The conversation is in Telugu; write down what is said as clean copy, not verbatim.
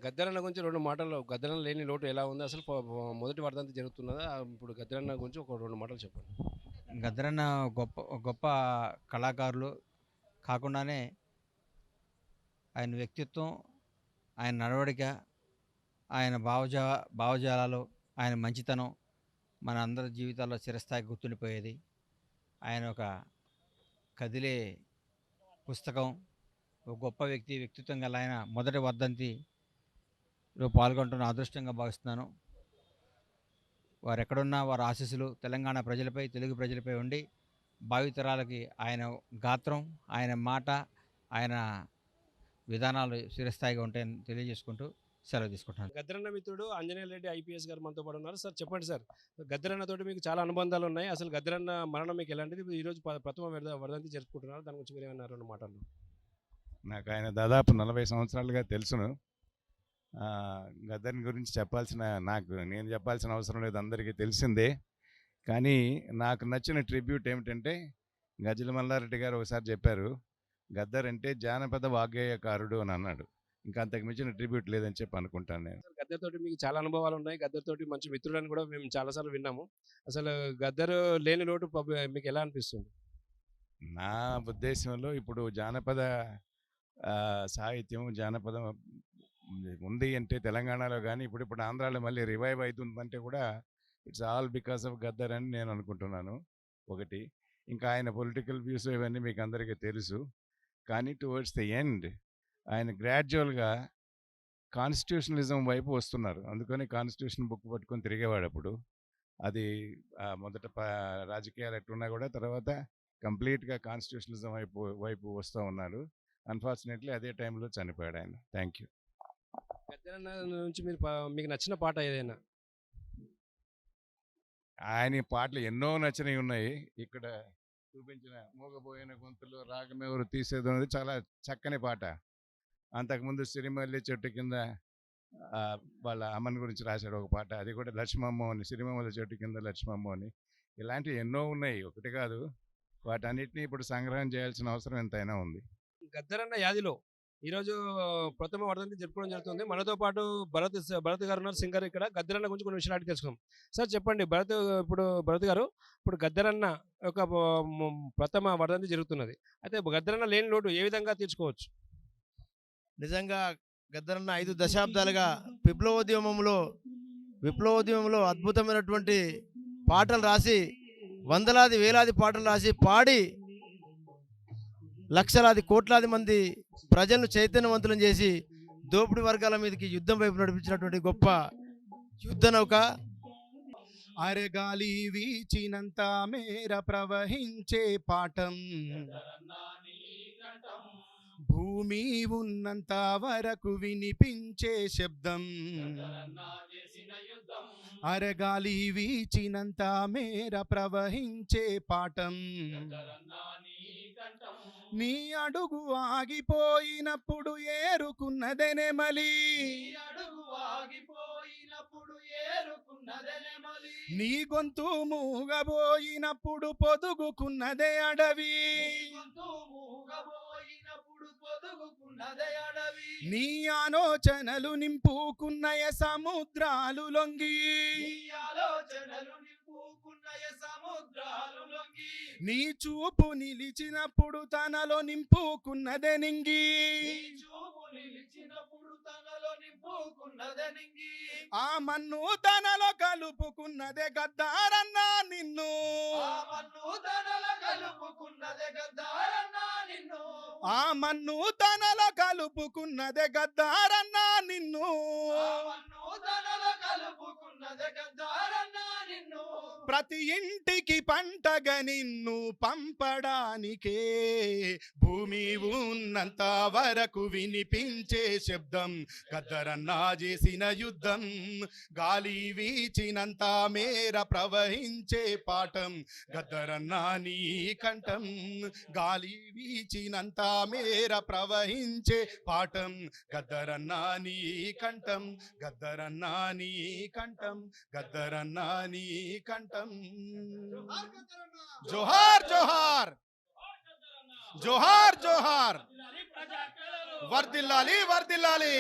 గద్దరన్న గురించి 2 మాటలు గద్దరన్న లేని లోటు ఎలా ఉంది? అసలు మొదటి వర్ధంతి జరుగుతున్నదా? ఇప్పుడు గద్దరన్న గురించి ఒక 2 మాటలు చెప్పండి. గద్దరన్న గొప్ప గొప్ప కళాకారులు కాకుండానే ఆయన వ్యక్తిత్వం, ఆయన నడవడిక, ఆయన భావజాలాలు, ఆయన మంచితనం మన అందరి జీవితాల్లో చిరస్థాయిగా గుర్తుండిపోయేది. ఆయన ఒక కదిలే పుస్తకం, ఒక గొప్ప వ్యక్తిత్వం గల ఆయన మొదటి వర్ధంతిలో పాల్గొనడం అదృష్టంగా భావిస్తున్నాను. వారు ఎక్కడున్నా వారి ఆశీస్సులు తెలంగాణ ప్రజలపై, తెలుగు ప్రజలపై ఉండి భావితరాలకి ఆయన గాత్రం, ఆయన మాట, ఆయన విధానాలు చిరస్థాయిగా ఉంటాయని తెలియజేసుకుంటూ సెలవు తీసుకుంటున్నాను. గద్దరన్న మిత్రుడు ఆంజనేయ రెడ్డి ఐపీఎస్ గారు మనతో పాటు ఉన్నారు. సార్ చెప్పండి సార్. గద్దరన్న తోటి మీకు చాలా అనుబంధాలు ఉన్నాయి. అసలు గద్దరన్న మరణం మీకు ఎలాంటిది? ఈరోజు ప్రథమ వర్ధంతి జరుపుకుంటున్నారు. దాని గురించి మీరేమన్నా 2 మాటలు? నాకు ఆయన దాదాపు 40 సంవత్సరాలుగా తెలుసును. గద్దర్ గురించి నేను చెప్పాల్సిన అవసరం లేదు, అందరికీ తెలిసిందే. కానీ నాకు నచ్చిన ట్రిబ్యూట్ ఏమిటంటే, గజల మల్లారెడ్డి గారు ఒకసారి చెప్పారు, గద్దర్ అంటే జానపద వాగ్గేయకారుడు అని అన్నాడు. ఇంకా అంతకు మించిన ట్రిబ్యూట్ లేదని చెప్పి అనుకుంటాను నేను. గద్దర్ తోటి మీకు చాలా అనుభవాలు ఉన్నాయి. గద్దర్ తోటి మంచి మిత్రులని కూడా మేము చాలాసార్లు విన్నాము. అసలు గద్దర్ లేని లోటు మీకు ఎలా అనిపిస్తుంది? నా ఉద్దేశంలో ఇప్పుడు జానపద సాహిత్యం, జానపదం ఉంది అంటే తెలంగాణలో, కానీ ఇప్పుడు ఆంధ్రాలో మళ్ళీ రివైవ్ అవుతుందంటే కూడా it's all because of Gaddar అని నేను అనుకుంటున్నాను. ఒకటి, ఇంకా ఆయన పొలిటికల్ వ్యూస్ ఇవన్నీ మీకు అందరికీ తెలుసు. కానీ టువర్డ్స్ ది ఎండ్ ఆయన గ్రాడ్యువల్గా కాన్స్టిట్యూషనలిజం వైపు వస్తున్నారు. అందుకని కాన్స్టిట్యూషన్ బుక్ పట్టుకొని తిరిగేవాడు అప్పుడు. అది మొదట రాజకీయాలు ఎట్టున్నా కూడా తర్వాత కంప్లీట్గా కాన్స్టిట్యూషనలిజం వైపు వస్తూ ఉన్నారు. అన్ఫార్చునేట్లీ అదే టైంలో చనిపోయాడు ఆయన. Thank you. గద్దరన్న నుంచి మీకు నచ్చిన పాట ఏదైనా? ఆయన పాటలు ఎన్నో నచ్చినవి ఉన్నాయి. ఇక్కడ చూపించిన మూగబోయిన గొంతులో రాగమెవరు తీసేది అనేది చాలా చక్కని పాట. అంతకుముందు సిరిమల్లి చెట్టు కింద వాళ్ళ అమ్మని గురించి రాశాడు ఒక పాట, అది కూడా లక్ష్మమ్మ అని, సిరిమల్లి చెట్టు కింద లక్ష్మమ్మ అని. ఇలాంటివి ఎన్నో ఉన్నాయి, ఒకటి కాదు. వాటన్నిటిని ఇప్పుడు సంగ్రహం చేయాల్సిన అవసరం ఎంతైనా ఉంది. గద్దరన్న యాదిలో ఈరోజు ప్రథమ వర్ధంతి జరుపుకోవడం జరుగుతుంది. మనతో పాటు భరత్ గారు ఉన్నారు, సింగర్. ఇక్కడ గద్దరన్న గురించి కొన్ని విషయాలు అడిగి తెలుసుకుందాం. సార్ చెప్పండి, భరత్ గారు, ఇప్పుడు గద్దరన్న ఒక ప్రథమ వర్ధంతి జరుగుతున్నది. అయితే గద్దరన్న లేని లోటు ఏ విధంగా తీర్చుకోవచ్చు? నిజంగా గద్దరన్న 5 దశాబ్దాలుగా విప్లవోద్యమంలో అద్భుతమైనటువంటి పాటలు రాసి, వందలాది వేలాది పాటలు రాసి పాడి లక్షలాది కోట్లాది మంది ప్రజలను చైతన్యవంతులను చేసి దోపిడీ వర్గాల మీదకి యుద్ధం వైపు నడిపించినటువంటి గొప్ప యుద్ధ నౌక. అరగాలి వీచినంత మేర ప్రవహించే పాఠం, భూమి ఉన్నంత వరకు వినిపించే శబ్దం. అరగాలి వీచినంత మేర ప్రవహించే పాఠం, నీ అడుగు ఆగిపోయినప్పుడు ఏరుకున్నదే నెమలి, నీ గొంతు మూగబోయినప్పుడు పొదుగుకున్నదే అడవి, నీ ఆలోచనలు నింపుకున్నయ సముద్రాలు లొంగి, నీ చూపు నిలిచినప్పుడు తనలో నింపుకున్నదే నింగి, ఆ మన్ను తనలో కలుపుకున్నదే గద్దారన్నా నిన్ను, ఆ మన్ను తనలో కలుపుకున్నదే గద్దారన్నా నిన్ను, ప్రతి ఇంటికి పంటగా నిన్ను పంపడానికే భూమి ఉన్నంత వరకు వినిపించే శబ్దం. గద్దరన్న చేసిన యుద్ధం, గాలి వీచినంత మేర ప్రవహించే పాఠం. గద్దరన్న నీ కంఠం, గాలి వీచినంత మేర ప్రవహించే పాఠం. గద్దరన్న నీ కంఠం, గద్దరన్న నీ కంఠం, గద్దరన్న నీ కంఠం. జోహార్ జోహార్ జోహార్ జోహార్, వర్ధిల్లాలి వర్ధిల్లాలి.